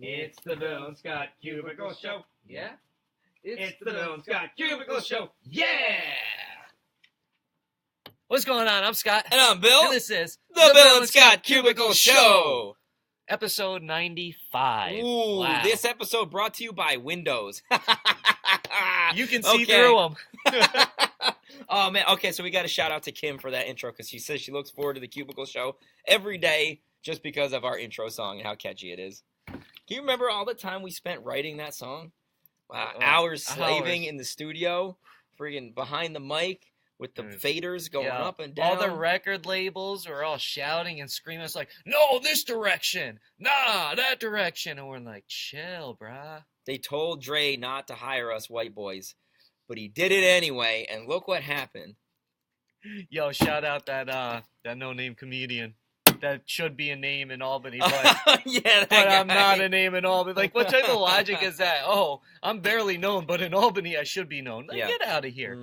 It's the Bill and Scott Cubicle Show. Yeah? It's the Bill and Scott Cubicle Show. Yeah! What's going on? I'm Scott. And I'm Bill. And this is the Bill and Scott Cubicle Show. Episode 95. Ooh, wow. This episode brought to you by Windows. You can see through them. Oh, man. Okay, so we got a shout out to Kim for that intro because she says she looks forward to the Cubicle Show every day just because of our intro song and how catchy it is. Can you remember all the time we spent writing that song? Wow, hours slaving in the studio, friggin' behind the mic with the faders going up and down. All the record labels were all shouting and screaming. It's like, no, this direction. Nah, that direction. And we're like, chill, brah. They told Dre not to hire us white boys, but he did it anyway, and look what happened. Yo, shout out that no-name comedian. That should be a name in Albany, but, yeah, but I'm not a name in Albany. Like, what type of logic is that? Oh, I'm barely known, but in Albany I should be known. Like, get out of here.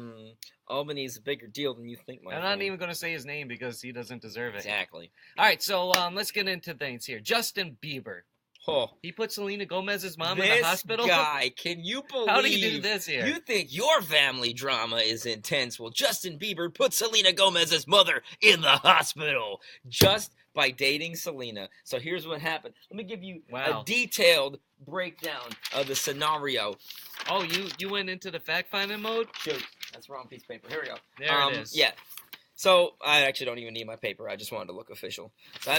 Albany's a bigger deal than you think, my friend. I'm not even going to say his name because he doesn't deserve it. Exactly. All right, so let's get into things here. Justin Bieber. Oh. He put Selena Gomez's mom in the hospital? This guy, can you believe... How did he do this here? You think your family drama is intense. Well, Justin Bieber put Selena Gomez's mother in the hospital just by dating Selena. So here's what happened. Let me give you a detailed breakdown of the scenario. Oh, you went into the fact-finding mode? Shoot, that's the wrong piece of paper. Here we go. There it is. Yeah. So I actually don't even need my paper. I just wanted to look official. So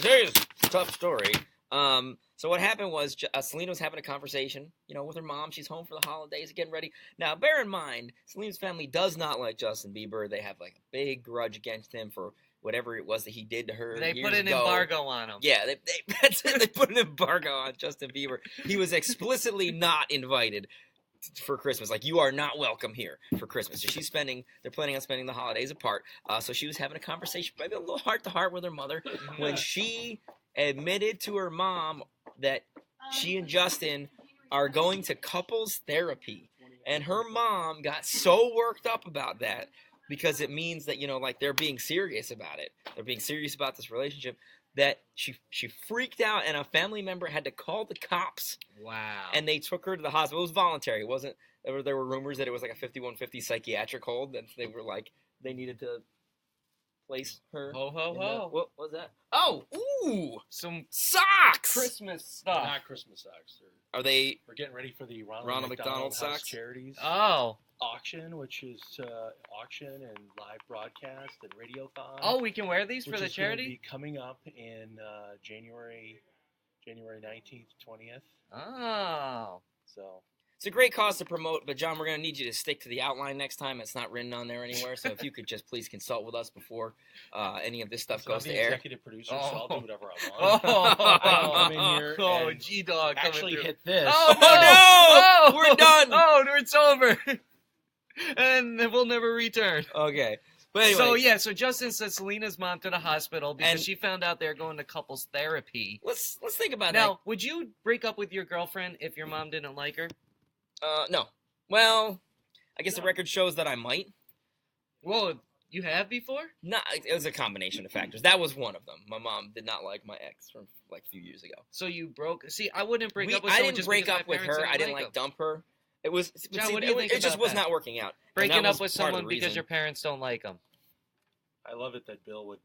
serious, tough story. So what happened was Selena was having a conversation, with her mom. She's home for the holidays, getting ready. Now, bear in mind, Selena's family does not like Justin Bieber. They have like a big grudge against him for whatever it was that he did to her. They years put an ago. embargo on him. Yeah, they put an embargo on Justin Bieber. He was explicitly not invited for Christmas. Like, you are not welcome here for Christmas. So they're planning on spending the holidays apart. So she was having a conversation, maybe a little heart to heart with her mother, when she admitted to her mom that she and Justin are going to couples therapy. And her mom got so worked up about that because it means that, they're being serious about it. They're being serious about this relationship, that she freaked out and a family member had to call the cops. Wow. And they took her to the hospital. It was voluntary. It wasn't, there were rumors that it was like a 5150 psychiatric hold, that they were like, they needed to place her. Ho, ho, ho. What was that? Oh, ooh, some socks. Christmas stuff. Not Christmas socks. Are they? We're getting ready for the Ronald McDonald House socks? Charities auction, which is auction and live broadcast and radiothon. Oh, we can wear these for the Which is charity? going to be coming up in January 19th, 20th. Oh. So It's a great cause to promote, but John, we're going to need you to stick to the outline next time. It's not written on there anywhere, so if you could just please consult with us before any of this stuff goes to I'm the air. executive producer, so I'll do whatever I want. I'm in here and G-Dog actually coming through. hit this. Oh, no! We're done! Oh, it's over! And we'll never return. Okay. But anyway. So Justin sent Selena's mom to the hospital because she found out they're going to couples therapy. Let's think about that. Now, would you break up with your girlfriend if your mom didn't like her? No. Well, I guess the record shows that I might. Well, you have before? No, it was a combination of factors. That was one of them. My mom did not like my ex from like a few years ago. So you broke... See, I wouldn't break up with I someone didn't just break because up my with parents her. I didn't like them. dump her. It was... John, what do you think it just about was that? not working out. Breaking up with someone because your parents don't like them. I love it that Bill would,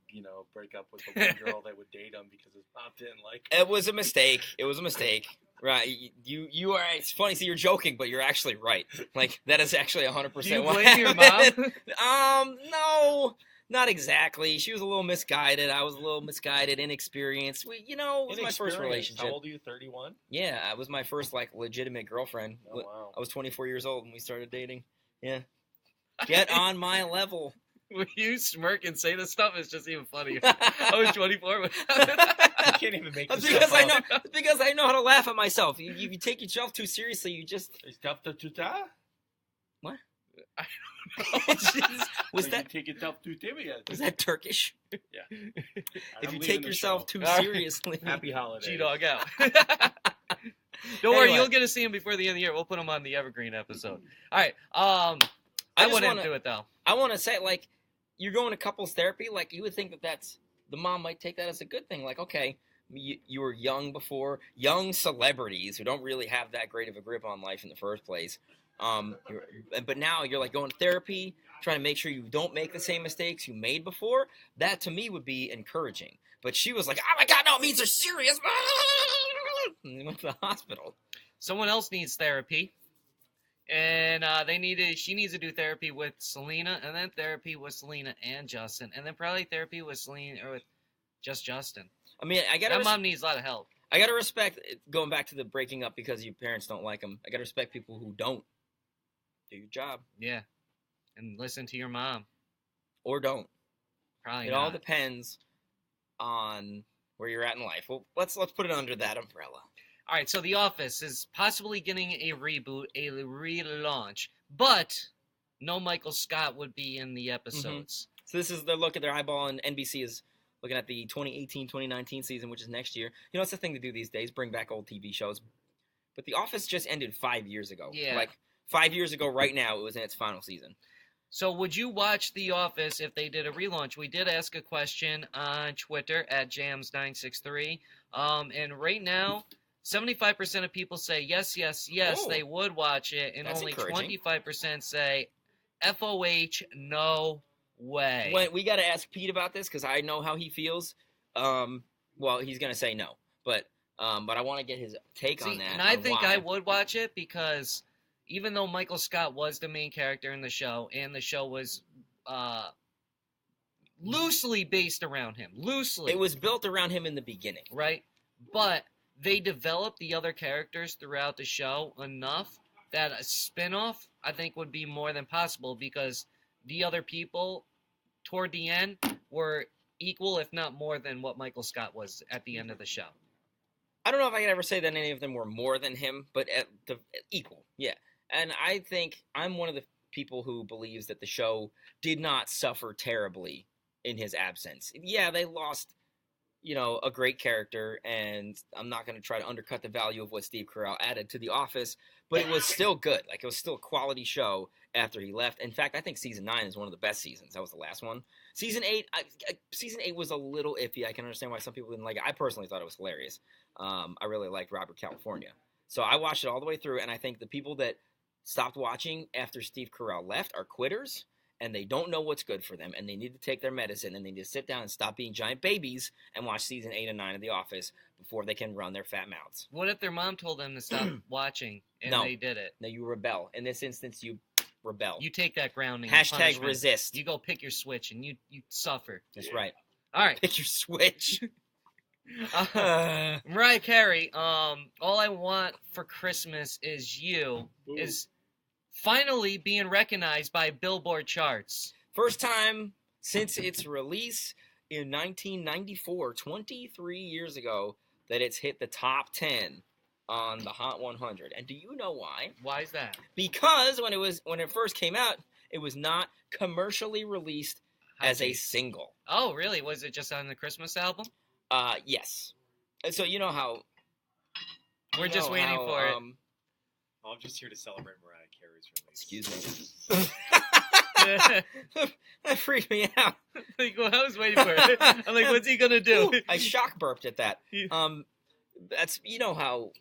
break up with the one girl that would date him because his mom didn't like him. It was a mistake. Right. You are... It's funny. See, you're joking, but you're actually right. Like, that is actually 100% Do you what blame your happened. mom? No. Not exactly. She was a little misguided. I was a little misguided, inexperienced. It was my first relationship. How old are you, 31? Yeah, it was my first, legitimate girlfriend. Oh, wow. I was 24 years old when we started dating. Yeah. Get on my level. When you smirk and say this stuff, it's just even funnier. I was 24. I can't even make this because stuff up. because I know how to laugh at myself. If you take yourself too seriously, you just... What? I Was that... You take yourself too serious. Was that Turkish? Yeah. If you take yourself too seriously. Happy holidays. G-Dog out. Don't worry, you'll get to see him before the end of the year. We'll put him on the Evergreen episode. All right. I wouldn't do it, though. I want to say, you're going to couples therapy. You would think that's... The mom might take that as a good thing. Okay, You were young before. Young celebrities who don't really have that great of a grip on life in the first place. But now you're like going to therapy, trying to make sure you don't make the same mistakes you made before. That to me would be encouraging. But she was like, "Oh my God, no, it means they're serious." And they went to the hospital. Someone else needs therapy. And she needs to do therapy with Selena, and then therapy with Selena and Justin, and then probably therapy with Selena or with just Justin. I mean, That mom needs a lot of help. I gotta respect, going back to the breaking up because your parents don't like them. I gotta respect people who don't do your job. Yeah, and listen to your mom. Or don't. Probably It not. all depends on where you're at in life. Well, let's put it under that umbrella. All right, so The Office is possibly getting a reboot, a relaunch, but no Michael Scott would be in the episodes. So this is their look at their eyeball, and NBC is looking at the 2018-2019 season, which is next year. You know, it's the thing to do these days, bring back old TV shows. But The Office just ended 5 years ago. Yeah. Like, 5 years ago right now, it was in its final season. So would you watch The Office if they did a relaunch? We did ask a question on Twitter at Jams963, and right now, 75% of people say yes, Oh. they would watch it, and That's only encouraging. 25% say FOH, no way. We got to ask Pete about this because I know how he feels. Well, he's gonna say no, but I want to get his take on that. And I on think why. I would watch it because even though Michael Scott was the main character in the show, and the show was loosely based around him, It was built around him in the beginning. right? But they developed the other characters throughout the show enough that a spin-off, I think, would be more than possible because the other people toward the end were equal, if not more than what Michael Scott was at the end of the show. I don't know if I can ever say that any of them were more than him, but equal, yeah. And I think I'm one of the people who believes that the show did not suffer terribly in his absence. Yeah, they lost, a great character, and I'm not going to try to undercut the value of what Steve Carell added to The Office, but it was still good. Like, it was still a quality show after he left. In fact, I think Season 9 is one of the best seasons. That was the last one. Season 8 was a little iffy. I can understand why some people didn't like it. I personally thought it was hilarious. I really liked Robert California. So I watched it all the way through, and I think the people that stopped watching after Steve Carell left are quitters, and they don't know what's good for them, and they need to take their medicine, and they need to sit down and stop being giant babies and watch Season 8 and 9 of The Office before they can run their fat mouths. What if their mom told them to stop watching and No. they did it? Now you rebel. In this instance, you rebel. You take that grounding. Hashtag punishment. resist. You go pick your switch and you suffer. That's right. All right. Pick your switch. Mariah Carey, all I want for Christmas is you is finally being recognized by Billboard charts. First time since its release in 1994, 23 years ago, that it's hit the top 10 on the Hot 100. And do you know why? Why is that? Because when it first came out, it was not commercially released as a Jeez. single. Oh, really? Was it just on the Christmas album? Yes. And so you know how We're just waiting for it. I'm just here to celebrate Mariah Carey's release. Excuse me. That freaked me out. Like, well, I was waiting for it. I'm like, what's he gonna do? Ooh, I shock burped at that. Yeah. That's how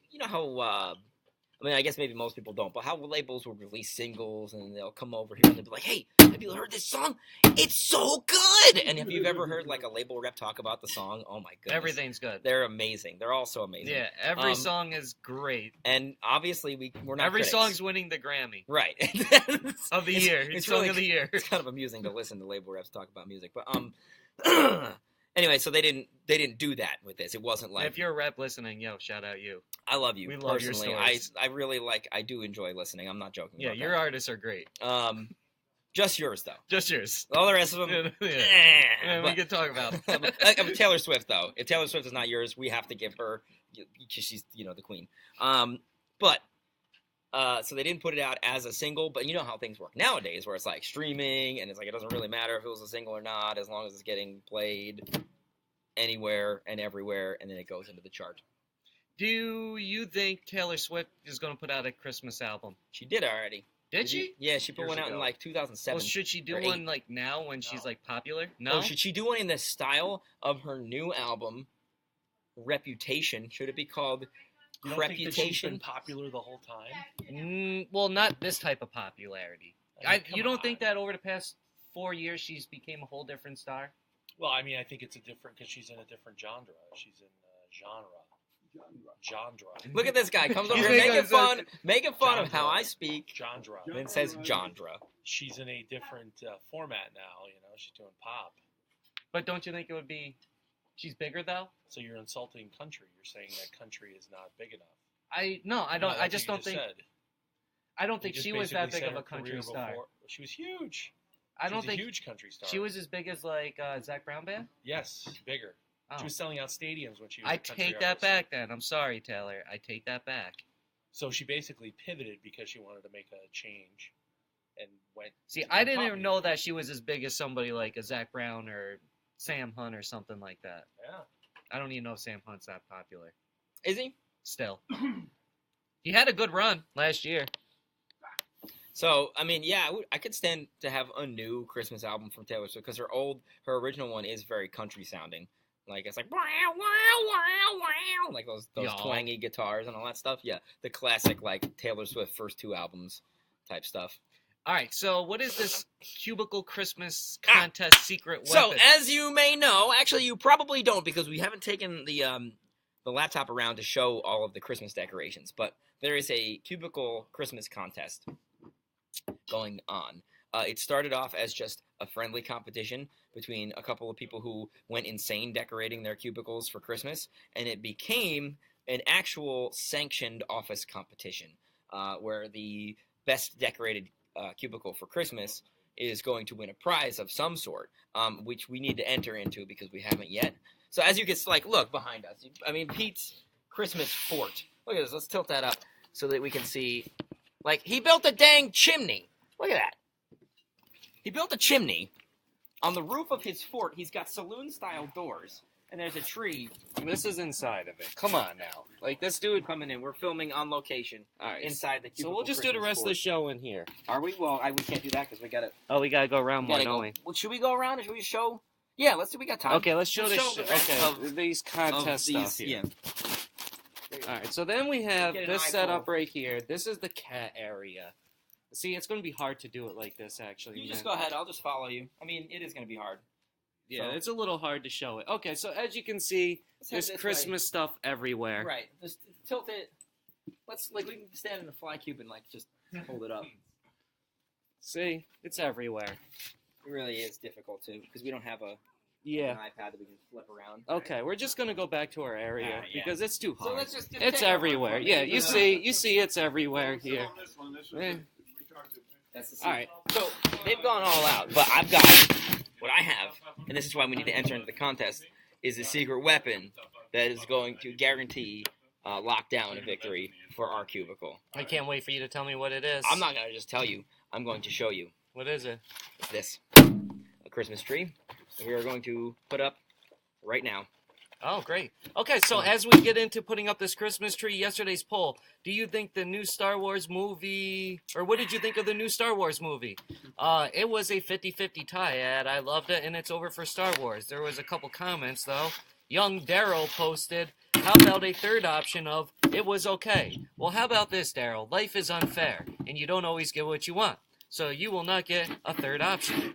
I mean, I guess maybe most people don't, but how labels will release singles and they'll come over here and they'll be like, "Hey, have you heard this song? It's so good!" And if you've ever heard like a label rep talk about the song, oh my goodness, Everything's good. they're amazing. They're all so amazing. Yeah, every song is great. And obviously we're not Every critics. song's winning the Grammy right of the year. It's Song really, of the year. It's kind of amusing to listen to label reps talk about music, but anyway, so they didn't do that with this. It wasn't like, If you're a rep listening, yo, shout out you. I love you We love your personally. stories. I really I do enjoy listening. I'm not joking. Yeah, about your artists are great. that. Just yours though. Just yours. All the rest of them, Yeah, we but- can talk about it. Like Taylor Swift though. If Taylor Swift is not yours, we have to give her because she's the queen. But so they didn't put it out as a single, but you know how things work nowadays, where it's like streaming, and it's like it doesn't really matter if it was a single or not, as long as it's getting played anywhere and everywhere, and then it goes into the chart. Do you think Taylor Swift is going to put out a Christmas album? She did already. Did she? Yeah, she put Years one out in ago. like 2007. Well, should she do or one 8. like now when she's No. like popular? No. Oh, should she do one in the style of her new album reputation. Should it be called You don't think that she's been reputation? popular the whole time? Well, not this type of popularity. I mean, come You don't think on. that over the past 4 years she's became a whole different star? Well, I mean, I think it's a different because she's in a different genre. She's in genre. Look at this guy comes over You here think making fun of how Genre. I speak. Genre. And then says genre. She's in a different format now. You know, she's doing pop. But don't you think it would be? She's bigger though. So you're insulting country. You're saying that country is not big enough. I don't. No, I that's just what don't you think. said. I don't You think just she was that basically big of said a her country career star. before- She was huge. I She don't was think a huge country star. she was as big as like Zach Brown Band. Yes, bigger. Oh. She was selling out stadiums when she was I a country take that artist. back. Then I'm sorry, Taylor. I take that back. So she basically pivoted because she wanted to make a change, and went. See, to I the didn't pop even know that she was as big as somebody like a Zach Brown or Sam Hunt or something like that. Yeah. I don't even know if Sam Hunt's that popular. Is he? Still, he had a good run last year. So, I mean, yeah, I could stand to have a new Christmas album from Taylor Swift because her original one is very country sounding. Like, it's like, wow, wow, wow, wow, like those Yeah. twangy guitars and all that stuff. Yeah, the classic, like, Taylor Swift first 2 albums type stuff. All right, so what is this Cubicle Christmas contest secret So, weapon? as you may know, actually, you probably don't because we haven't taken the laptop around to show all of the Christmas decorations. But there is a Cubicle Christmas contest going on. It started off as just a friendly competition between a couple of people who went insane decorating their cubicles for Christmas, and it became an actual sanctioned office competition where the best decorated cubicle for Christmas is going to win a prize of some sort, which we need to enter into because we haven't yet. So as you can look behind us. I mean, Pete's Christmas fort. Look at this. Let's tilt that up so that we can see. Like, he built a dang chimney. Look at that. He built a chimney. On the roof of his fort, he's got saloon-style doors. And there's a tree. This is inside of it. Come on now. Like, this dude... Coming in. We're filming on location All right, inside the so Cubicle we'll just do the Christmas rest of fort. the show in here. Are we? Well, we can't do that because we got to... Oh, we gotta go around more, Gotta don't go. we? Well, should we go around or should we show? Yeah, let's do. We got time. Okay, let's show Let's this. show the rest of- These contest Of stuff these- here. Yeah. All right, so then we have Get an this eyeful. set up right here. This is the cat area. See, it's going to be hard to do it like this, actually. You just man. go ahead. I'll just follow you. I mean, it is going to be hard. Yeah, So- it's a little hard to show it. Okay, so as you can see, Let's head there's this Christmas stuff everywhere. way. Right. Just tilt it. Let's we can stand in the fly cube and just hold it up. See, it's everywhere. It really is difficult too because we don't have an Yeah. iPad that we can flip around. Okay, we're just going to go back to our area Alright, yeah. because it's too hard. So let's just It's take our everywhere. one. Yeah, you see it's everywhere here. Eh. That's the All right. So they've gone all out, but I've got what I have, and this is why we need to enter into the contest. Is a secret weapon that is going to guarantee lockdown and victory for our cubicle. I can't wait for you to tell me what it is. I'm not going to just tell you. I'm going to show you. What is it? It's this. A Christmas tree. We are going to put up right now. Oh, great. Okay, so as we get into putting up this Christmas tree, yesterday's poll, do you think the new Star Wars movie, or what did you think of the new Star Wars movie? It was a 50-50 tie, and I loved it, and it's over for Star Wars. There was a couple comments, though. Young Daryl posted, how about a third option of, it was okay? Well, how about this, Daryl? Life is unfair, and you don't always get what you want. So you will not get a third option.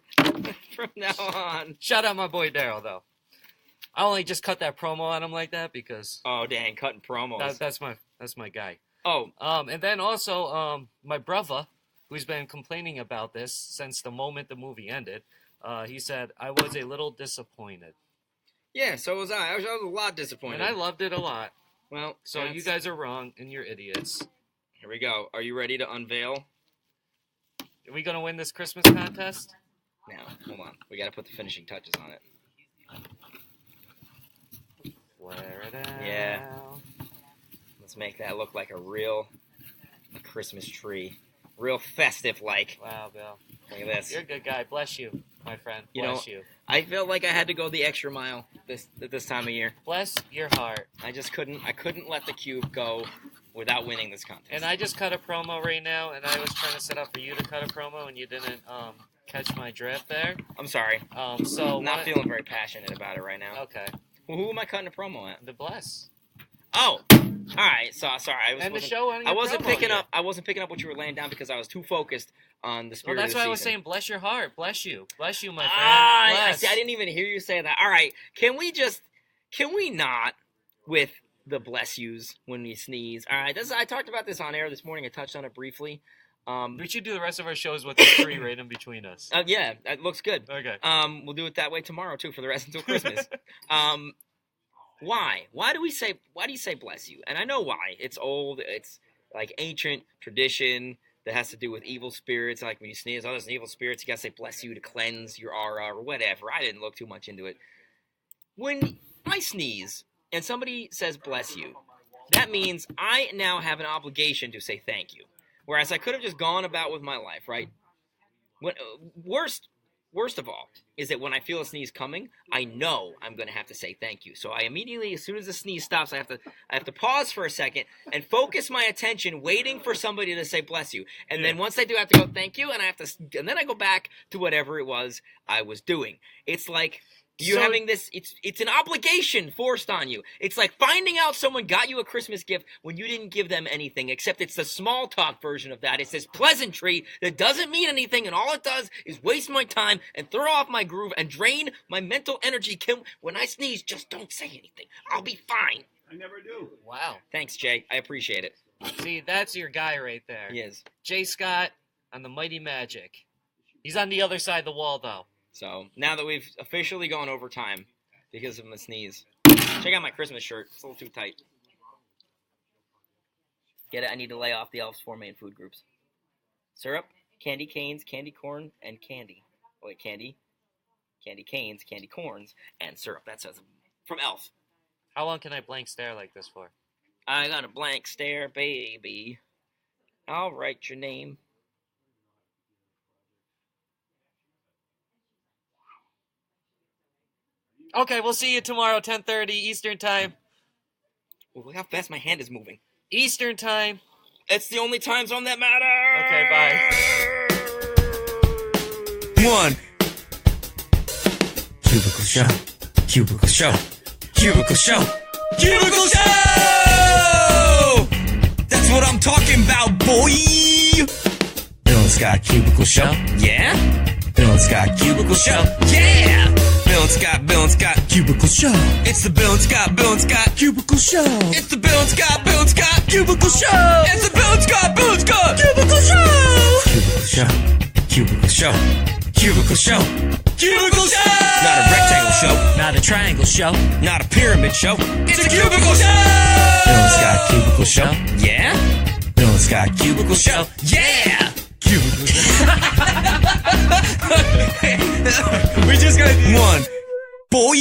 From now on. Shout out my boy Daryl, though. I only just cut that promo on him like that because Oh, dang, cutting promos. that's my guy. Oh, And then also my brother, who's been complaining about this since the moment the movie ended, he said I was a little disappointed, yeah, so was I. I was a lot disappointed. and I loved it a lot. Well, So you guys are wrong and you're idiots. Here we go. Are you ready to unveil? Are we gonna win this Christmas contest? Now, hold on. We got to put the finishing touches on it. Flare it out. Yeah. Let's make that look like a real Christmas tree. Real festive like. Wow, Bill. Look at this. You're a good guy. Bless you, my friend. You know- Bless you. I felt like I had to go the extra mile this time of year. Bless your heart. I couldn't let the cube go without winning this contest. And I just cut a promo right now, and I was trying to set up for you to cut a promo, and you didn't catch my drift there. I'm sorry. So I'm not what- feeling very passionate about it right now. Okay. Well, who am I cutting a promo at? The bless. Oh, all right. So sorry, And the show. I wasn't picking up. I wasn't picking up what you were laying down because I was too focused on the spirit. Well, that's of the why I was season. saying, bless your heart, bless you, my friend. I Bless. see. I didn't even hear you say that. All right. Can we not with the bless yous when we sneeze? All right. I talked about this on air this morning. I touched on it briefly. We should do the rest of our shows with the 3 right in between us. Yeah, it looks good. Okay. We'll do it that way tomorrow too for the rest until Christmas. Why? Why do you say bless you? And I know why. It's old. It's like ancient tradition that has to do with evil spirits. Like when you sneeze, oh, there's an evil spirits. You gotta say bless you to cleanse your aura or whatever. I didn't look too much into it. When I sneeze and somebody says bless you, that means I now have an obligation to say thank you. Whereas I could have just gone about with my life, right? Worst of all is that when I feel a sneeze coming, I know I'm going to have to say thank you. So I immediately, as soon as the sneeze stops, I have to pause for a second and focus my attention, waiting for somebody to say bless you. And then once they do, I have to go thank you, and then I go back to whatever it was I was doing. It's like having this. It's an obligation forced on you. It's like finding out someone got you a Christmas gift when you didn't give them anything, except it's the small talk version of that. It's this pleasantry that doesn't mean anything, and all it does is waste my time and throw off my groove and drain my mental energy. When I sneeze, just don't say anything. I'll be fine. I never do. Wow. Thanks, Jay. I appreciate it. See, that's your guy right there. He is. Jay Scott on the Mighty Magic. He's on the other side of the wall, though. So, now that we've officially gone over time because of my sneeze, check out my Christmas shirt. It's a little too tight. Get it? I need to lay off the Elf's 4 main food groups. Syrup, candy canes, candy corn, and candy. Wait, candy canes, candy corns, and syrup. That says from Elf. How long can I blank stare like this for? I got a blank stare, baby. I'll write your name. Okay, we'll see you tomorrow, 10:30 Eastern Time. Ooh, look how fast my hand is moving. Eastern Time. It's the only time zone that matters. Okay, bye. 1. Cubicle Show. Cubicle Show. Cubicle Show. Cubicle Show! That's what I'm talking about, boy! Bill and Scott Cubicle Show. Yeah? Bill and Scott Cubicle Show. Yeah! Bill and Scott Cubicle Show. It's the Bill and Scott Cubicle Show. It's the Bill and Scott Cubicle Show. It's the Bill and Scott Cubicle Show. Cubicle Show. Cubicle Show. Cubicle Show. Not a rectangle show. Not a triangle show. Not a pyramid show. It's a Cubicle Show. Bill and Scott Cubicle Show. Yeah. Bill and Scott Cubicle Show. Yeah. Cubicle Show. We just gotta do 1. Boy.